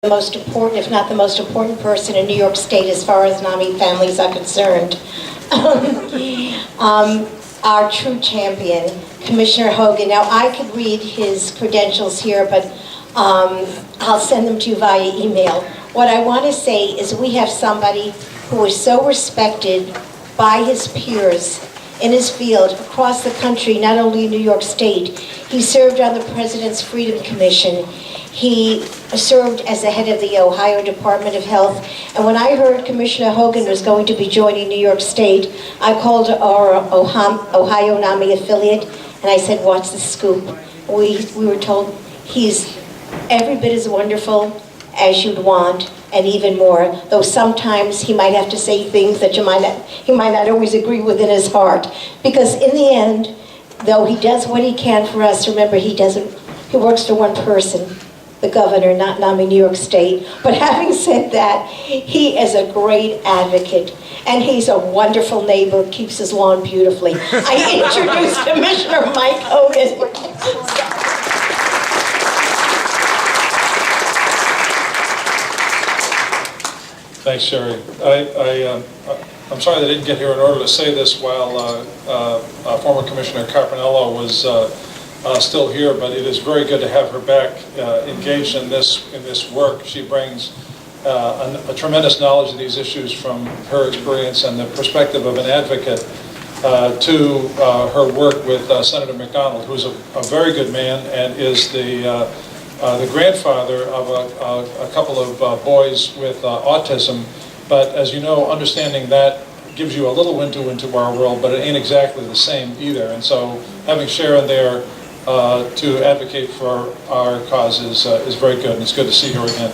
the most important, if not the most important person in New York State as far as NAMI families are concerned. Our true champion, Commissioner Hogan. Now, I could read his credentials here, but I'll send them to you via email. What I want to say is we have somebody who is so respected by his peers in his field across the country, not only in New York State. He served on the President's Freedom Commission. He served as the head of the Ohio Department of Health. And when I heard Commissioner Hogan was going to be joining New York State, I called our Ohio NAMI affiliate and I said, "What's the scoop?" We were told he's every bit as wonderful as you'd want, and even more, though sometimes he might have to say things that he might not always agree with in his heart. Because in the end, though he does what he can for us, remember he works for one person, the governor, not NAMI New York State. But having said that, he is a great advocate, and he's a wonderful neighbor, keeps his lawn beautifully. I introduced Commissioner Mike Hogan. Thanks, Sherry. I'm sorry that I didn't get here in order to say this while former Commissioner Carpinello was still here, but it is very good to have her back engaged in this work. She brings a tremendous knowledge of these issues from her experience and the perspective of an advocate to her work with Senator McDonald, who's a very good man and is the grandfather of a couple of boys with autism. But as you know, understanding that gives you a little window into our world, but it ain't exactly the same either. And so having Sharon there to advocate for our cause is very good, and it's good to see her again.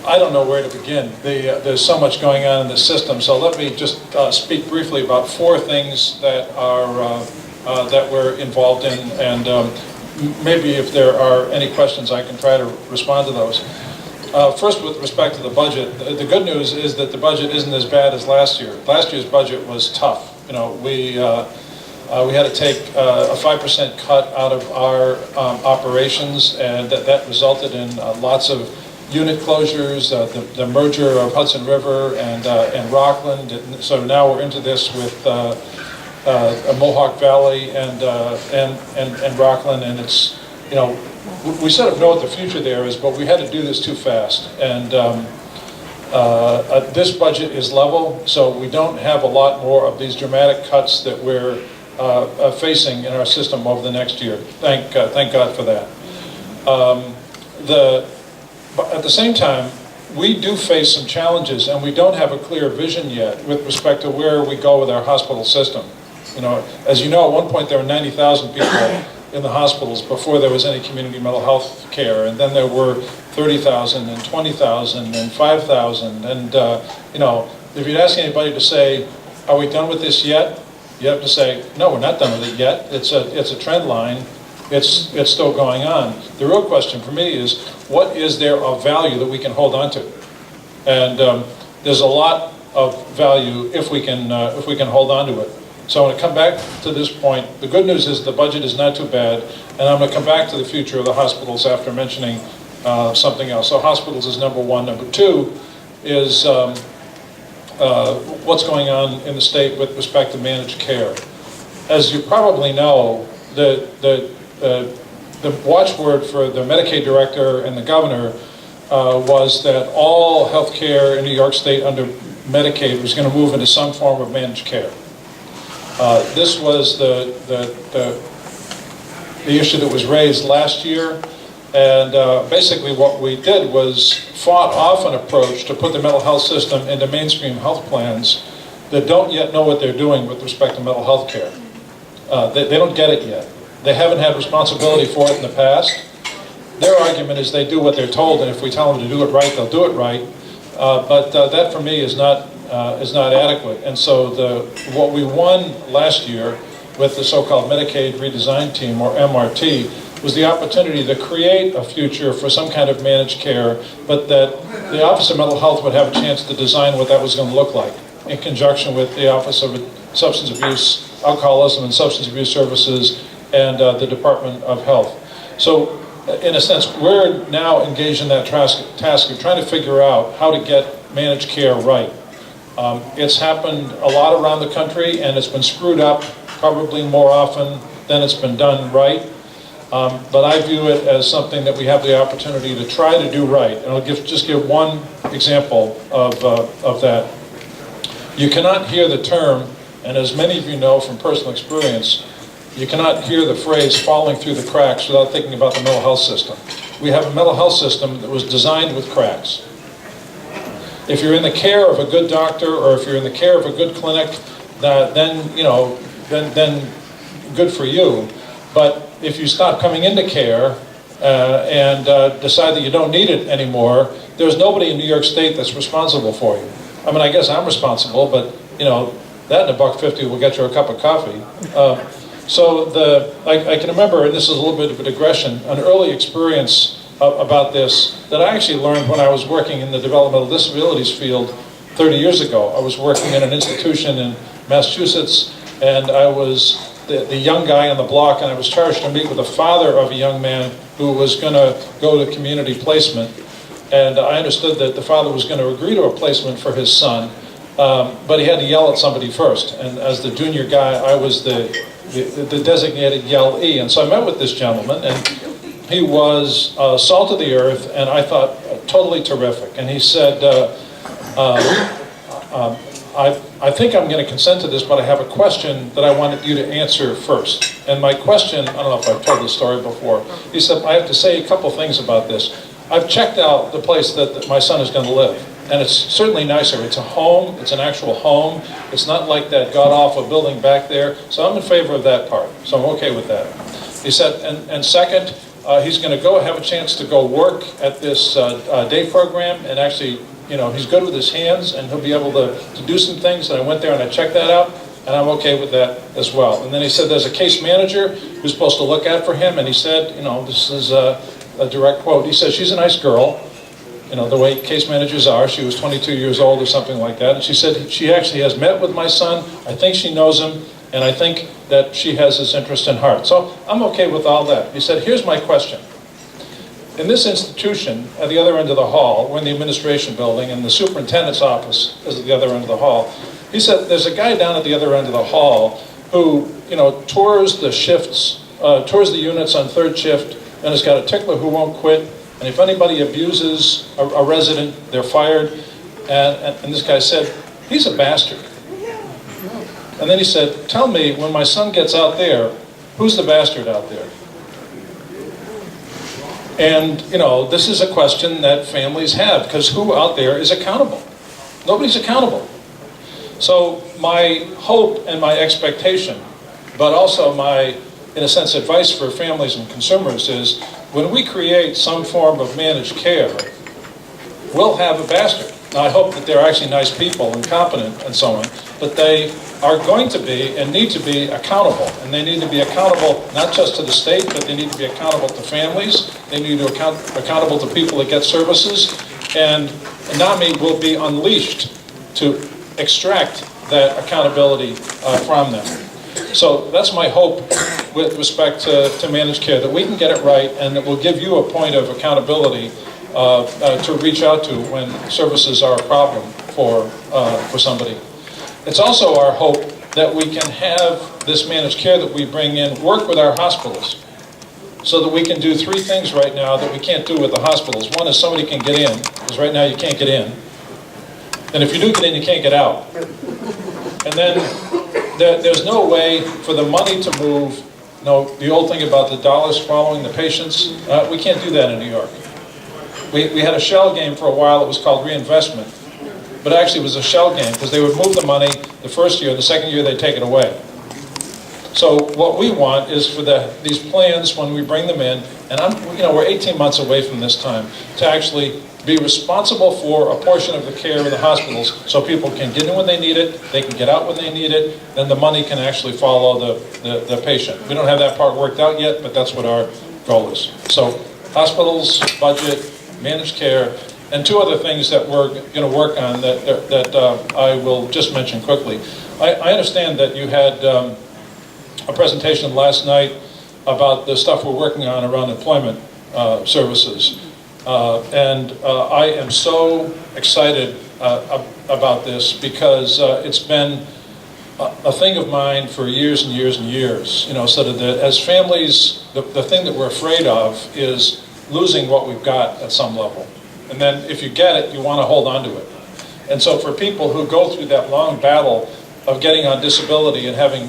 I don't know where to begin. There's so much going on in the system, so let me just speak briefly about four things that we're involved in, and maybe if there are any questions, I can try to respond to those. First, with respect to the budget, the good news is that the budget isn't as bad as last year. Last year's budget was tough. You know, we had to take a 5% cut out of our operations, and that resulted in lots of unit closures, the merger of Hudson River and Rockland. So now we're into this with Mohawk Valley and Rockland, and it's, you know, we sort of know what the future there is, but we had to do this too fast. And this budget is level, so we don't have a lot more of these dramatic cuts that we're facing in our system over the next year. Thank God for that. But at the same time, we do face some challenges, and we don't have a clear vision yet with respect to where we go with our hospital system. You know, as you know, at one point there were 90,000 people in the hospitals before there was any community mental health care, and then there were 30,000 and 20,000 and 5,000, and you know, if you'd ask anybody to say, "Are we done with this yet?" You have to say, "No, we're not done with it yet. It's a trend line. It's still going on." The real question for me is, what is there of value that we can hold on to? And there's a lot of value if we can hold on to it. So I'm going to come back to this point. The good news is the budget is not too bad, and I'm going to come back to the future of the hospitals after mentioning something else. So hospitals is number one. Number two is what's going on in the state with respect to managed care. As you probably know, the watchword for the Medicaid director and the governor was that all health care in New York State under Medicaid was going to move into some form of managed care. This was the issue that was raised last year, and basically what we did was fought off an approach to put the mental health system into mainstream health plans that don't yet know what they're doing with respect to mental health care. They don't get it yet. They haven't had responsibility for it in the past. Their argument is they do what they're told, and if we tell them to do it right, they'll do it right. But that for me is not adequate. And so what we won last year with the so-called Medicaid Redesign Team, or MRT, was the opportunity to create a future for some kind of managed care, but that the Office of Mental Health would have a chance to design what that was going to look like in conjunction with the Office of Substance Abuse, Alcoholism and Substance Abuse Services, and the Department of Health. So in a sense, we're now engaged in that task of trying to figure out how to get managed care right. It's happened a lot around the country, and it's been screwed up probably more often than it's been done right. But I view it as something that we have the opportunity to try to do right. And I'll just give one example of that. You cannot hear the term, and as many of you know from personal experience, you cannot hear the phrase falling through the cracks without thinking about the mental health system. We have a mental health system that was designed with cracks. If you're in the care of a good doctor, or if you're in the care of a good clinic, then good for you. But if you stop coming into care and decide that you don't need it anymore, there's nobody in New York State that's responsible for you. I mean, I guess I'm responsible, but that and $1.50 will get you a cup of coffee. I can remember, and this is a little bit of a digression, an early experience about this that I actually learned when I was working in the developmental disabilities field 30 years ago. I was working in an institution in Massachusetts, and I was the young guy on the block, and I was charged to meet with the father of a young man who was going to go to community placement. And I understood that the father was going to agree to a placement for his son, but he had to yell at somebody first. And as the junior guy, I was the designated yell-e. And so I met with this gentleman, and he was salt of the earth, and I thought totally terrific. And he said, I think I'm going to consent to this, but I have a question that I wanted you to answer first. And my question, I don't know if I've told this story before, he said, I have to say a couple things about this. I've checked out the place that my son is going to live, and it's certainly nicer. It's a home, it's an actual home. It's not like that god-awful building back there, so I'm in favor of that part, so I'm okay with that. He said, and second, he's going to go have a chance to go work at this day program, and actually, he's good with his hands, and he'll be able to do some things. And I went there and I checked that out, and I'm okay with that as well. And then he said there's a case manager who's supposed to look out for him, and he said, this is a direct quote. He said, she's a nice girl, the way case managers are. She was 22 years old or something like that. And she said she actually has met with my son. I think she knows him, and I think that she has his interest in heart. So I'm okay with all that. He said, here's my question. In this institution, at the other end of the hall, we're in the administration building, and the superintendent's office is at the other end of the hall. He said, there's a guy down at the other end of the hall who, tours the shifts, tours the units on third shift, and has got a tickler who won't quit. And if anybody abuses a resident, they're fired. And this guy said, he's a bastard. And then he said, tell me, when my son gets out there, who's the bastard out there? And, this is a question that families have, because who out there is accountable? Nobody's accountable. So my hope and my expectation, but also my, in a sense, advice for families and consumers is, when we create some form of managed care, we'll have a bastard. Now, I hope that they're actually nice people and competent and so on, but they are going to be and need to be accountable. And they need to be accountable not just to the state, but they need to be accountable to families. They need to be accountable to people that get services. And NAMI will be unleashed to extract that accountability from them. So that's my hope with respect to managed care, that we can get it right, and that will give you a point of accountability to reach out to when services are a problem for somebody. It's also our hope that we can have this managed care that we bring in work with our hospitals, so that we can do three things right now that we can't do with the hospitals. One is somebody can get in, because right now you can't get in. And if you do get in, you can't get out. And then there's no way for the money to move. The old thing about the dollars following the patients, we can't do that in New York. We had a shell game for a while. It was called reinvestment. But actually it was a shell game, because they would move the money the first year, the second year they'd take it away. So what we want is for these plans, when we bring them in, and we're 18 months away from this time, to actually be responsible for a portion of the care in the hospitals, so people can get in when they need it, they can get out when they need it, then the money can actually follow the patient. We don't have that part worked out yet, but that's what our goal is. So hospitals, budget, managed care, and two other things that we're going to work on that I will just mention quickly. I understand that you had a presentation last night about the stuff we're working on around employment. services. And I am so excited about this because it's been a thing of mine for years and years and years. You know, so that as families, the thing that we're afraid of is losing what we've got at some level. And then if you get it, you want to hold on to it. And so for people who go through that long battle of getting on disability and having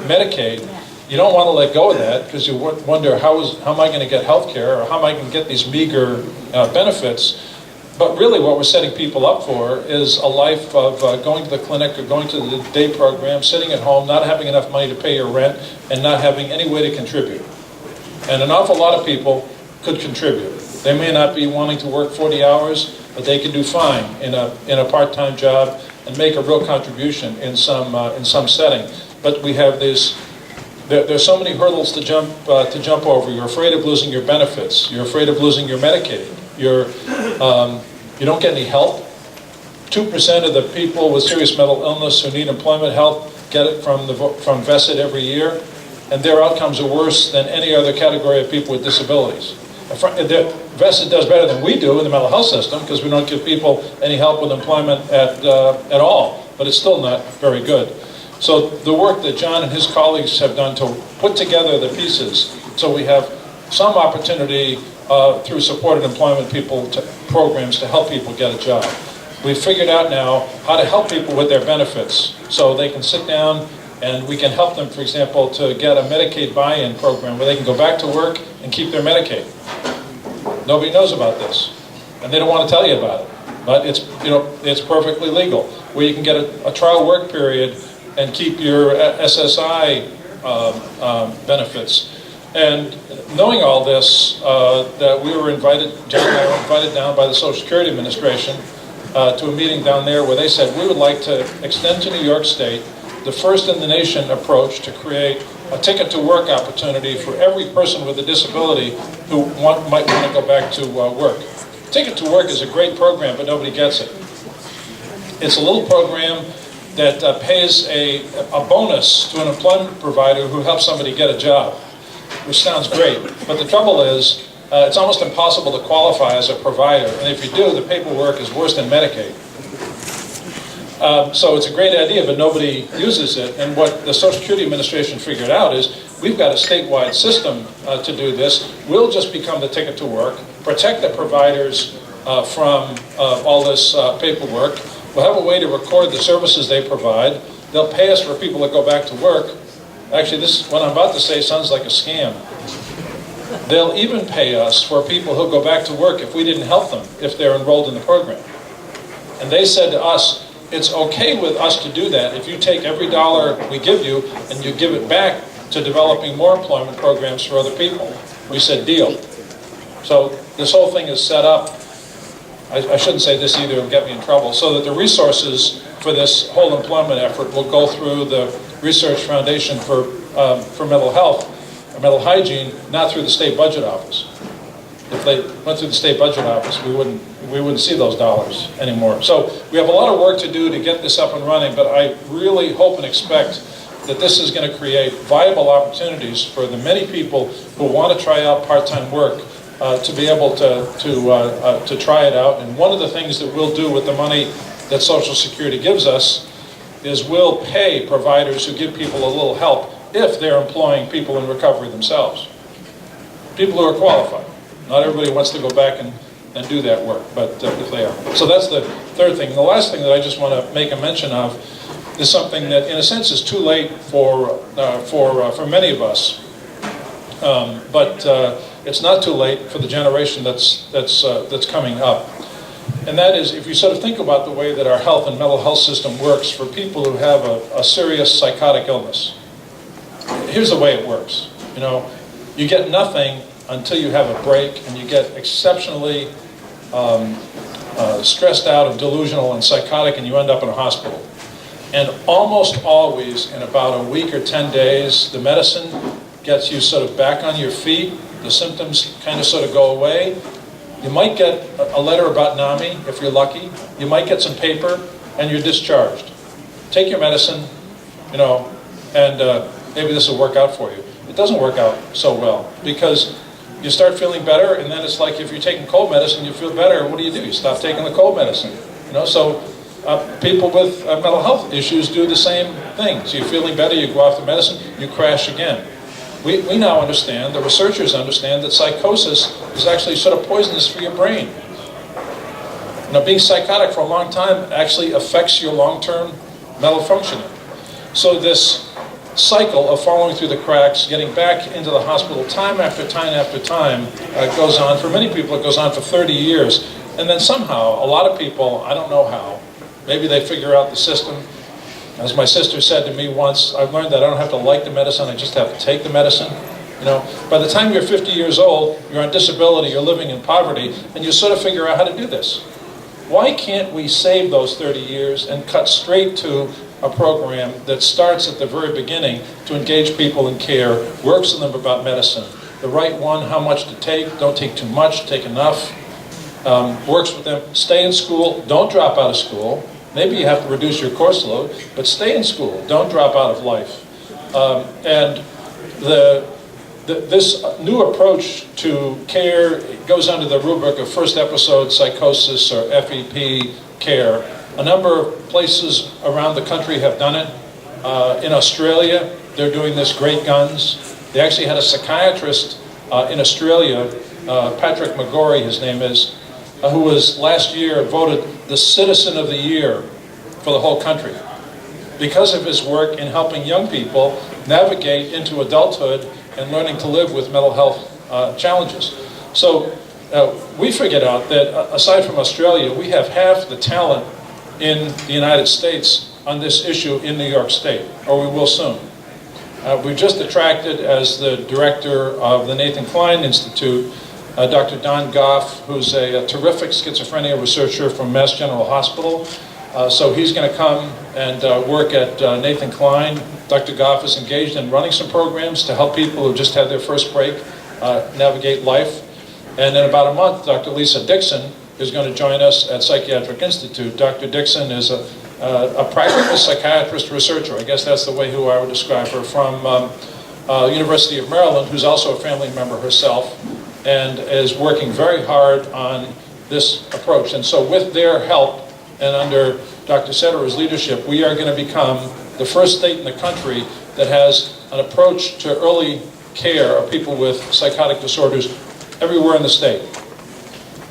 Medicaid, you don't want to let go of that because you wonder how am I going to get health care, or how am I going to get these meager benefits. But really what we're setting people up for is a life of going to the clinic or going to the day program, sitting at home, not having enough money to pay your rent, and not having any way to contribute. And an awful lot of people could contribute. They may not be wanting to work 40 hours, but they can do fine in a part-time job and make a real contribution in some setting. But we have these. There's so many hurdles to jump over. You're afraid of losing your benefits. You're afraid of losing your Medicaid. You don't get any help. 2% of the people with serious mental illness who need employment help get it from VESID every year, and their outcomes are worse than any other category of people with disabilities. VESID does better than we do in the mental health system because we don't give people any help with employment at all, but it's still not very good. So the work that John and his colleagues have done to put together the pieces so we have some opportunity through supported employment programs to help people get a job. We've figured out now how to help people with their benefits so they can sit down and we can help them, for example, to get a Medicaid buy-in program where they can go back to work and keep their Medicaid. Nobody knows about this, and they don't want to tell you about it. But it's perfectly legal, where you can get a trial work period and keep your SSI benefits. And knowing all this, that we were invited, John and I were invited down by the Social Security Administration to a meeting down there where they said we would like to extend to New York State the first in the nation approach to create a ticket to work opportunity for every person with a disability who might want to go back to work. Ticket to Work is a great program, but nobody gets it. It's a little program that pays a bonus to an employment provider who helps somebody get a job, which sounds great. But the trouble is, it's almost impossible to qualify as a provider. And if you do, the paperwork is worse than Medicaid. So it's a great idea, but nobody uses it. And what the Social Security Administration figured out is we've got a statewide system to do this. We'll just become the ticket to work, protect the providers from all this paperwork. We'll have a way to record the services they provide. They'll pay us for people that go back to work. Actually, what I'm about to say sounds like a scam. They'll even pay us for people who go back to work if we didn't help them, if they're enrolled in the program. And they said to us, it's okay with us to do that if you take every dollar we give you and you give it back to developing more employment programs for other people. We said, deal. So this whole thing is set up, I shouldn't say this either, it'll get me in trouble, so that the resources for this whole employment effort will go through the Research Foundation for Mental Health, or Mental Hygiene, not through the state budget office. If they went through the state budget office, we wouldn't see those dollars anymore. So we have a lot of work to do to get this up and running, but I really hope and expect that this is going to create viable opportunities for the many people who want to try out part-time work to be able to try it out. And one of the things that we'll do with the money that Social Security gives us is we'll pay providers who give people a little help if they're employing people in recovery themselves. People who are qualified. Not everybody wants to go back and do that work, but if they are. So that's the third thing. And the last thing that I just want to make a mention of is something that, in a sense, is too late for many of us. But it's not too late for the generation that's coming up. And that is, if you sort of think about the way that our health and mental health system works for people who have a serious psychotic illness. Here's the way it works. You get nothing until you have a break, and you get exceptionally stressed out and delusional and psychotic, and you end up in a hospital. And almost always, in about a week or 10 days, the medicine gets you sort of back on your feet. The symptoms kind of sort of go away. You might get a letter about NAMI, if you're lucky. You might get some paper, and you're discharged. Take your medicine, and maybe this will work out for you. It doesn't work out so well, because you start feeling better, and then it's like if you're taking cold medicine, you feel better. What do? You stop taking the cold medicine. You know, so people with mental health issues do the same thing. So you're feeling better, you go off the medicine, you crash again. We now understand, the researchers understand, that psychosis is actually sort of poisonous for your brain. You know, being psychotic for a long time actually affects your long-term mental functioning. So this cycle of falling through the cracks, getting back into the hospital time after time after time goes on. For many people, it goes on for 30 years. And then somehow, a lot of people, I don't know how, maybe they figure out the system. As my sister said to me once, I've learned that I don't have to like the medicine, I just have to take the medicine. You know, by the time you're 50 years old, you're on disability, you're living in poverty, and you sort of figure out how to do this. Why can't we save those 30 years and cut straight to a program that starts at the very beginning to engage people in care, works with them about medicine, the right one, how much to take, don't take too much, take enough, works with them, stay in school, don't drop out of school. Maybe you have to reduce your course load, but stay in school, don't drop out of life. And this new approach to care goes under the rubric of first episode psychosis or FEP care. A number of places around the country have done it. In Australia, they're doing this great guns. They actually had a psychiatrist in Australia, Patrick McGorry, his name is, who was last year voted the Citizen of the Year for the whole country because of his work in helping young people navigate into adulthood and learning to live with mental health challenges. So we figured out that aside from Australia, we have half the talent in the United States on this issue in New York State, or we will soon. We've just attracted, as the director of the Nathan Klein Institute, Dr. Don Goff, who's a terrific schizophrenia researcher from Mass General Hospital. So he's going to come and work at Nathan Klein. Dr. Goff is engaged in running some programs to help people who just had their first break navigate life. And in about a month, Dr. Lisa Dixon is going to join us at Psychiatric Institute. Dr. Dixon is a practical psychiatrist researcher. I guess that's the way who I would describe her, from University of Maryland, who's also a family member herself, and is working very hard on this approach. And so with their help and under Dr. Sederer's leadership, we are going to become the first state in the country that has an approach to early care of people with psychotic disorders everywhere in the state.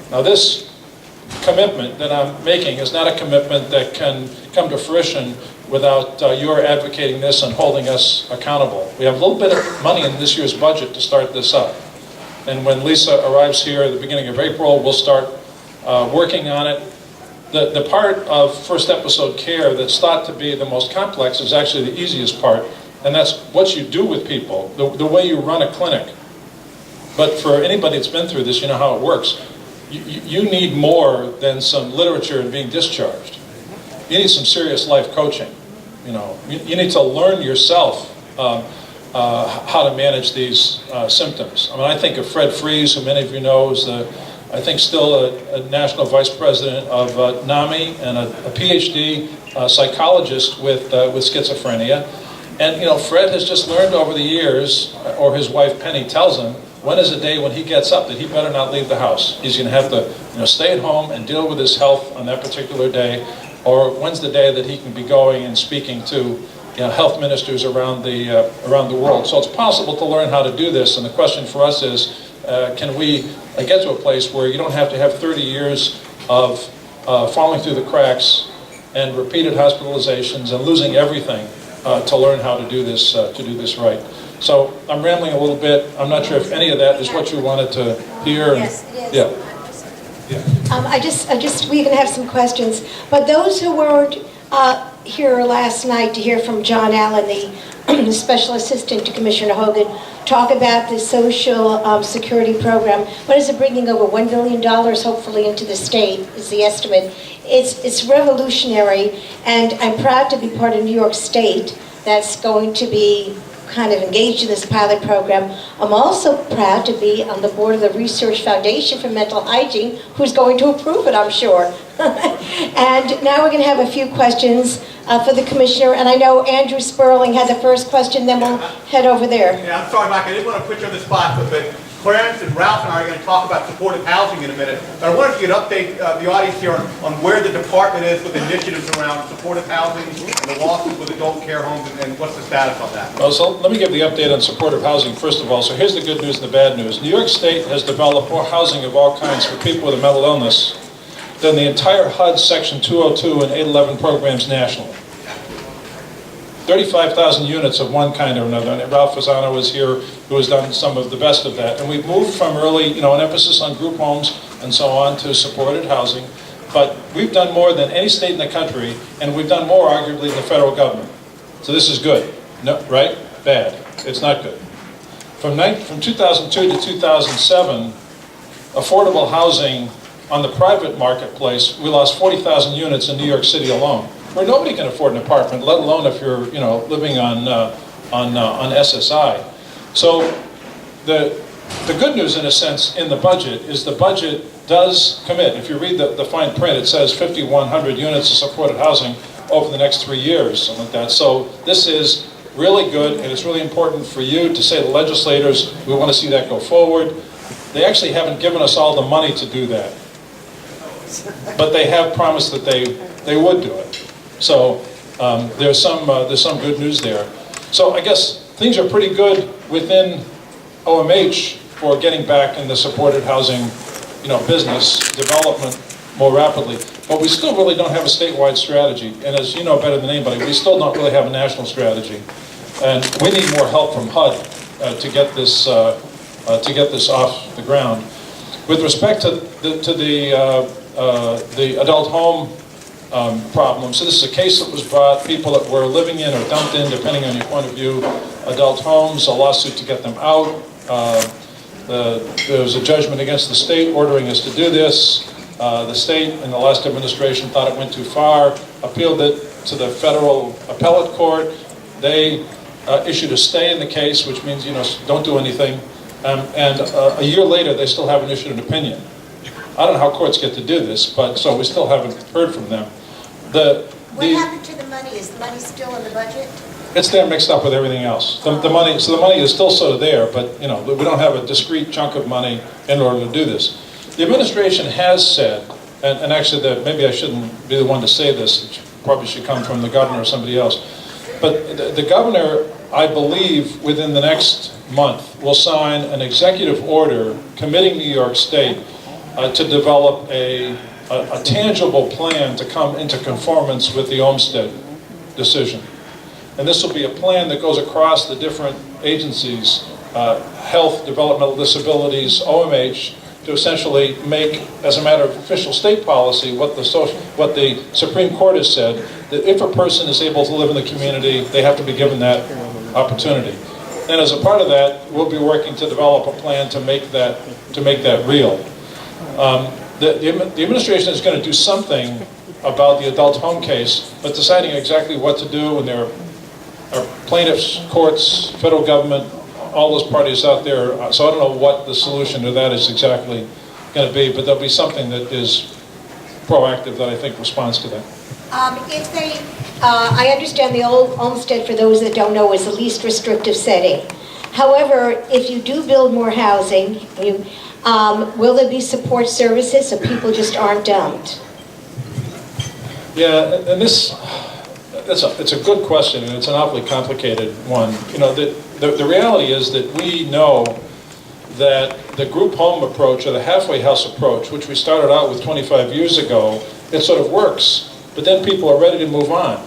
Now this commitment that I'm making is not a commitment that can come to fruition without your advocating this and holding us accountable. We have a little bit of money in this year's budget to start this up. And when Lisa arrives here at the beginning of April, we'll start working on it. The part of first episode care that's thought to be the most complex is actually the easiest part, and that's what you do with people, the way you run a clinic. But for anybody that's been through this, you know how it works. You need more than some literature and being discharged. You need some serious life coaching. You know, you need to learn yourself how to manage these symptoms. I mean, I think of Fred Fries, who many of you know is I think still a national vice president of NAMI and a PhD psychologist with schizophrenia. And you know, Fred has just learned over the years, or his wife Penny tells him, when is a day when he gets up that he better not leave the house. He's going to have to stay at home and deal with his health on that particular day, or when's the day that he can be going and speaking to health ministers around the world. So it's possible to learn how to do this, and the question for us is, can we get to a place where you don't have to have 30 years of falling through the cracks and repeated hospitalizations and losing everything to learn how to do this right. So I'm rambling a little bit. I'm not sure if any of that is what you wanted to hear. Yes, it is. Yeah. We can have some questions, but those who weren't here last night to hear from John Allen, the Special Assistant to Commissioner Hogan, talk about the social security program. What is it, bringing over $1 billion hopefully into the state is the estimate. It's revolutionary, and I'm proud to be part of New York State that's going to be kind of engaged in this pilot program. I'm also proud to be on the board of the Research Foundation for Mental Hygiene, who's going to approve it, I'm sure. And now we're going to have a few questions for the Commissioner, and I know Andrew Sperling had the first question, then we'll head over there. Yeah, I'm sorry, Mike, I didn't want to put you on the spot, but Clarence and Ralph and I are going to talk about supportive housing in a minute, but I wonder if you could update the audience here on where the department is with initiatives around supportive housing and the losses with adult care homes, and what's the status on that? Well, so let me give the update on supportive housing first of all. So here's the good news and the bad news. New York State has developed more housing of all kinds for people with a mental illness than the entire HUD Section 202 and 811 programs nationally. 35,000 units of one kind or another. And Ralph Fasano was here, who has done some of the best of that. And we've moved from early, an emphasis on group homes and so on to supported housing. But we've done more than any state in the country, and we've done more, arguably, than the federal government. So this is good. No, right? Bad. It's not good. From 2002 to 2007, affordable housing on the private marketplace, we lost 40,000 units in New York City alone, where nobody can afford an apartment, let alone if you're, living on SSI. So the good news, in a sense, in the budget is the budget does commit. If you read the fine print, it says 5,100 units of supported housing over the next 3 years, something like that. So this is really good, and it's really important for you to say to legislators, we want to see that go forward. They actually haven't given us all the money to do that, but they have promised that they would do it. So there's some good news there. So I guess things are pretty good within OMH for getting back in the supported housing, business development more rapidly. But we still really don't have a statewide strategy. And as you know better than anybody, we still don't really have a national strategy. And we need more help from HUD to get this off the ground. With respect to the adult home problem. So this is a case that was brought, people that were living in or dumped in, depending on your point of view, adult homes, a lawsuit to get them out. There was a judgment against the state ordering us to do this. The state in the last administration thought it went too far, appealed it to the federal appellate court. They issued a stay in the case, which means, don't do anything. And a year later, they still haven't issued an opinion. I don't know how courts get to do this, but so we still haven't heard from them. What happened to the money? Is the money still in the budget? It's there mixed up with everything else. The money is still sort of there, but we don't have a discrete chunk of money in order to do this. The administration has said, and actually maybe I shouldn't be the one to say this, it probably should come from the governor or somebody else, but the governor, I believe, within the next month, will sign an executive order committing New York State to develop a tangible plan to come into conformance with the Olmstead decision. And this will be a plan that goes across the different agencies, health, developmental disabilities, OMH, to essentially make, as a matter of official state policy, what the Supreme Court has said, that if a person is able to live in the community, they have to be given that opportunity. And as a part of that, we'll be working to develop a plan to make that real. The administration is going to do something about the adult home case, but deciding exactly what to do, and there are plaintiffs, courts, federal government, all those parties out there. So I don't know what the solution to that is exactly going to be, but there'll be something that is proactive that I think responds to that. I understand the old Olmstead, for those that don't know, is the least restrictive setting. However, if you do build more housing, will there be support services so people just aren't dumped? Yeah, and it's a good question, and it's an awfully complicated one. The reality is that we know that the group home approach, or the halfway house approach, which we started out with 25 years ago, it sort of works, but then people are ready to move on.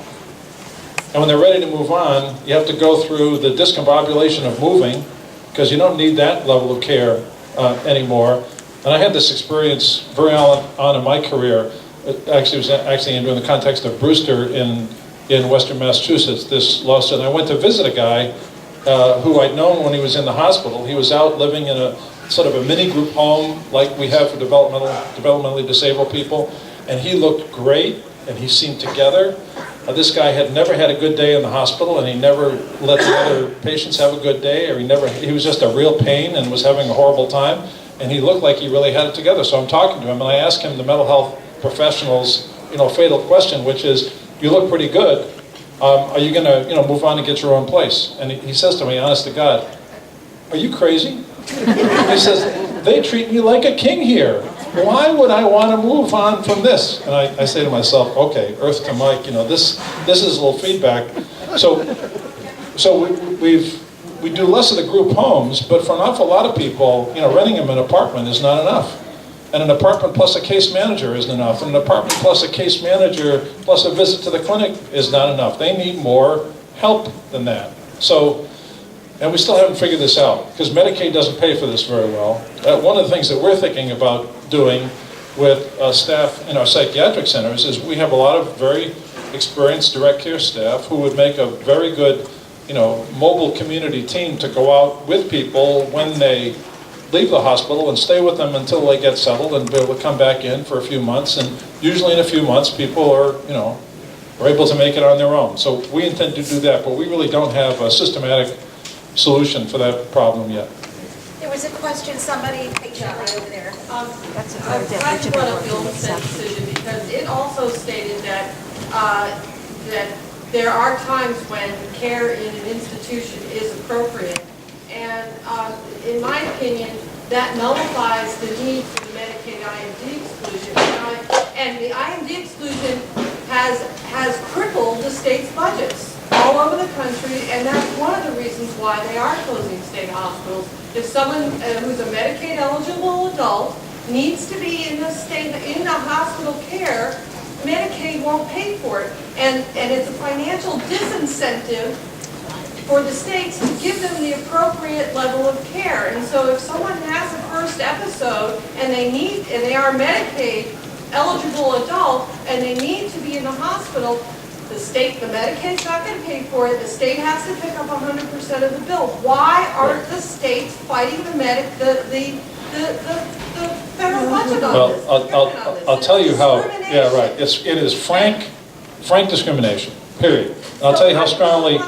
And when they're ready to move on, you have to go through the discombobulation of moving, because you don't need that level of care anymore. And I had this experience very on in my career. It was actually in the context of Brewster in Western Massachusetts, this lawsuit. And I went to visit a guy who I'd known when he was in the hospital. He was out living in a sort of a mini group home like we have for developmentally disabled people. And he looked great, and he seemed together. This guy had never had a good day in the hospital, and he never let the other patients have a good day, or he was just a real pain and was having a horrible time. And he looked like he really had it together. So I'm talking to him, and I asked him the mental health professional's fatal question, which is, you look pretty good. Are you going to move on and get your own place? And he says to me, honest to God, are you crazy? He says, they treat me like a king here. Why would I want to move on from this? And I say to myself, okay, Earth to Mike, this is a little feedback. So we do less of the group homes, but for an awful lot of people, renting them an apartment is not enough. And an apartment plus a case manager isn't enough. And an apartment plus a case manager plus a visit to the clinic is not enough. They need more help than that. So, and we still haven't figured this out, because Medicaid doesn't pay for this very well. One of the things that we're thinking about doing with staff in our psychiatric centers is we have a lot of very experienced direct care staff who would make a very good, mobile community team to go out with people when they leave the hospital and stay with them until they get settled and be able to come back in for a few months. And usually in a few months, people are able to make it on their own. So we intend to do that, but we really don't have a systematic solution for that problem yet. There was a question, somebody, patient right over there. I'm glad you brought up the Olmsted decision, because it also stated that there are times when care in an institution is appropriate. And in my opinion, that nullifies the need for the Medicaid IMD exclusion. And the IMD exclusion has crippled the state's budgets all over the country, and that's one of the reasons why they are closing state hospitals. If someone who's a Medicaid eligible adult needs to be in the hospital care, Medicaid won't pay for it, and it's a financial disincentive for the states to give them the appropriate level of care. And so if someone has a first episode and they are Medicaid eligible adult and they need to be in the hospital, the Medicaid's not going to pay for it. The state has to pick up 100% of the bill. Why aren't the states fighting the federal budget on this? Well, I'll tell you how. Yeah, right. It is frank discrimination. Period. And I'll tell you how strongly.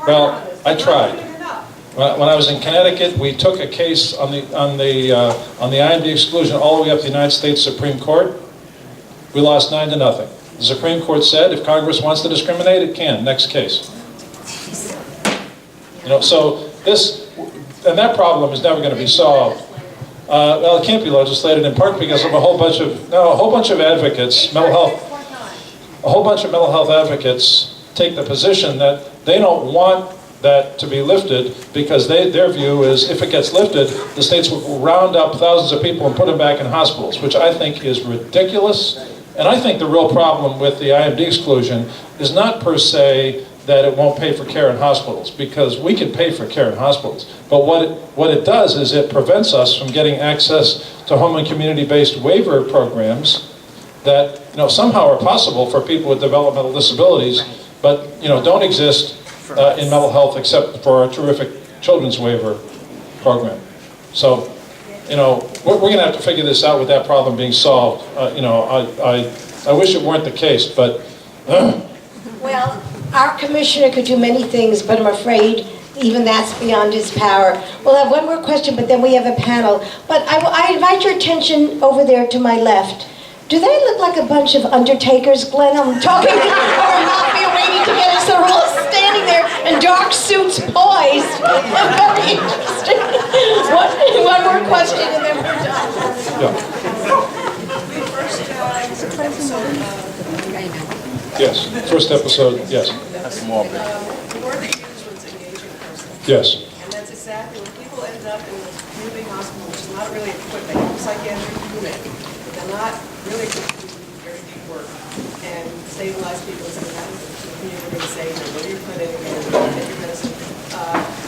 Well, I tried. When I was in Connecticut, we took a case on the IMD exclusion all the way up to the United States Supreme Court. We lost 9-0. The Supreme Court said if Congress wants to discriminate, it can. Next case. So and that problem is never going to be solved. Well, it can't be legislated in part because of a whole bunch of advocates, a whole bunch of mental health advocates take the position that they don't want that to be lifted because their view is if it gets lifted, the states will round up thousands of people and put them back in hospitals, which I think is ridiculous. And I think the real problem with the IMD exclusion is not per se that it won't pay for care in hospitals, because we can pay for care in hospitals. But what it does is it prevents us from getting access to home and community-based waiver programs that somehow are possible for people with developmental disabilities, but don't exist in mental health except for our terrific children's waiver program. So, we're going to have to figure this out with that problem being solved. I wish it weren't the case, but. Well, our commissioner could do many things, but I'm afraid even that's beyond his power. We'll have one more question, but then we have a panel. But I invite your attention over there to my left. Do they look like a bunch of undertakers, Glenn? I'm talking, or a mafia waiting to get us. They're all standing there in dark suits poised. Very interesting. One more question and then we're done. Yes, first episode, yes. The word they used was engaging person. Yes. And that's exactly when people end up in this community hospital, which is not really equipped, they have a psychiatric unit, but they're not really equipped to do very deep work and stabilize people and send them out to the community and say, go to your clinic and take your medicine.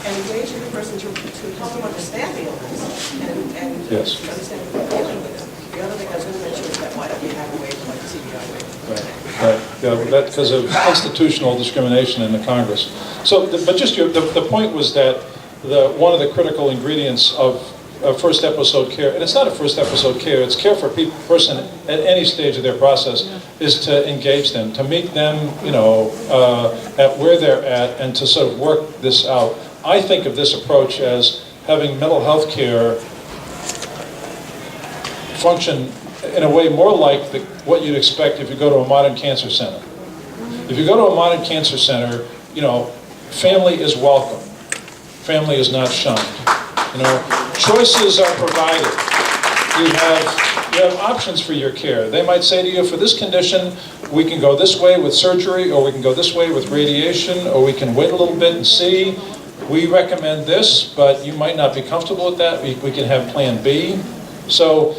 And engaging the person to help them understand the illness and Yes. understand what they're dealing with. The other thing I was going to mention is that why don't we have a waiver like the CBI waiver? Right. Yeah, that's because of institutional discrimination in the Congress. So, but just the point was that one of the critical ingredients of first episode care, and it's not a first episode care, it's care for a person at any stage of their process, is to engage them, to meet them, at where they're at, and to sort of work this out. I think of this approach as having mental health care function in a way more like what you'd expect if you go to a modern cancer center. If you go to a modern cancer center, family is welcome. family is not shunned. You know, choices are provided. You have options for your care. They might say to you, for this condition, we can go this way with surgery, or we can go this way with radiation, or we can wait a little bit and see. We recommend this, but you might not be comfortable with that. We can have plan B. So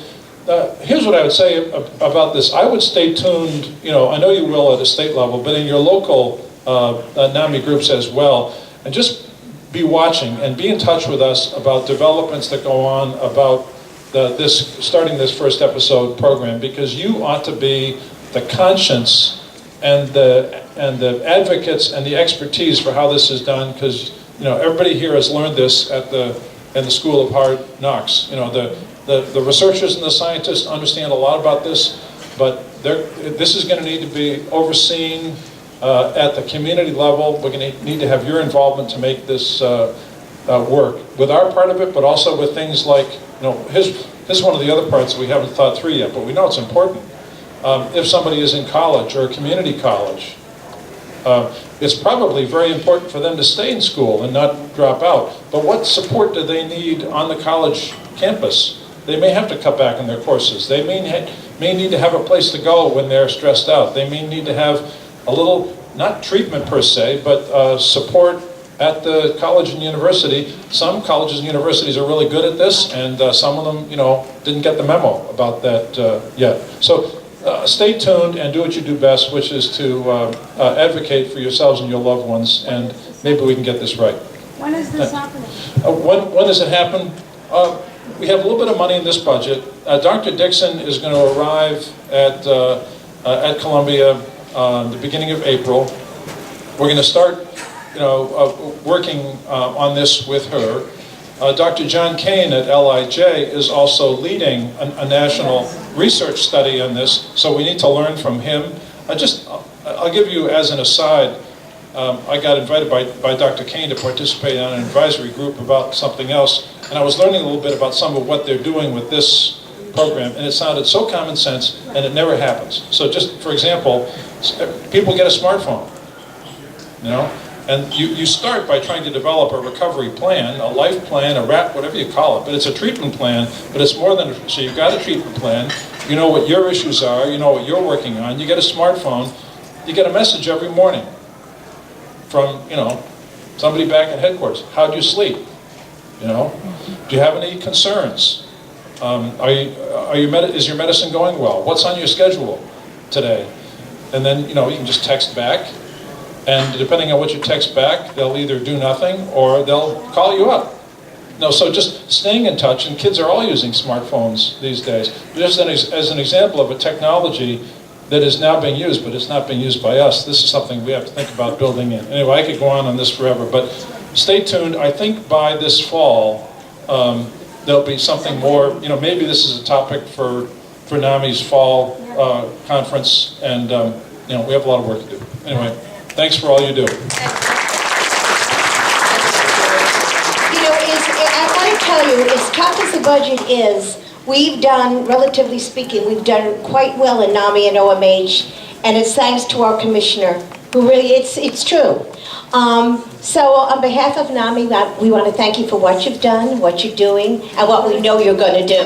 here's what I would say about this. I would stay tuned, you know, I know you will at a state level, but in your local NAMI groups as well, and just be watching and be in touch with us about developments that go on about starting this first episode program, because you ought to be the conscience and the advocates and the expertise for how this is done, because you know everybody here has learned this in the School of Hard Knocks. You know, the researchers and the scientists understand a lot about this, but this is going to need to be overseen at the community level. We're going to need to have your involvement to make this work with our part of it, but also with things like, you know, here's one of the other parts that we haven't thought through yet, but we know it's important. If somebody is in college or a community college, it's probably very important for them to stay in school and not drop out. But what support do they need on the college campus? They may have to cut back on their courses. They may need to have a place to go when they're stressed out. They may need to have a little, not treatment per se, but support at the college and university. Some colleges and universities are really good at this, and some of them, you know, didn't get the memo about that yet. So stay tuned and do what you do best, which is to advocate for yourselves and your loved ones, and maybe we can get this right. When is this happening? When does it happen? We have a little bit of money in this budget. Dr. Dixon is going to arrive at Columbia the beginning of April. We're going to start, you know, working on this with her. Dr. John Kane at LIJ is also leading a national research study on this, so we need to learn from him. I'll give you as an aside, I got invited by Dr. Kane to participate on an advisory group about something else, and I was learning a little bit about some of what they're doing with this program, and it sounded so common sense, and it never happens. So just, for example, people get a smartphone, you know, and you start by trying to develop a recovery plan, a life plan, a RAP, whatever you call it, but it's a treatment plan, but it's more than, so you've got a treatment plan, you know what your issues are, you know what you're working on, you get a smartphone, you get a message every morning from, you know, somebody back at headquarters. How'd you sleep? You know, do you have any concerns? Is your medicine going well? What's on your schedule today? And then, you know, you can just text back, and depending on what you text back, they'll either do nothing or they'll call you up. No, so just staying in touch, and kids are all using smartphones these days. Just as an example of a technology that is now being used, but it's not being used by us. This is something we have to think about building in. Anyway, I could go on this forever, but stay tuned. I think by this fall, there'll be something more, you know, maybe this is a topic for NAMI's fall conference, and, you know, we have a lot of work to do. Anyway, thanks for all you do. You know, I want to tell you, as tough as the budget is, we've done, relatively speaking, we've done quite well in NAMI and OMH, and it's thanks to our commissioner, who really, it's true. So on behalf of NAMI, we want to thank you for what you've done, what you're doing, and what we know you're going to do.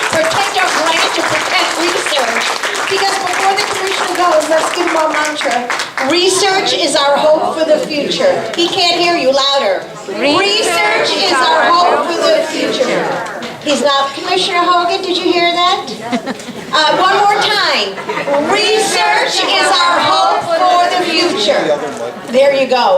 Protect our grant and protect research. Because before the commissioner goes, let's give him our mantra. Research is our hope for the future. He can't hear you, louder. Research is our hope for the future. He's not. Commissioner Hogan, did you hear that? One more time. Research is our hope for the future. There you go.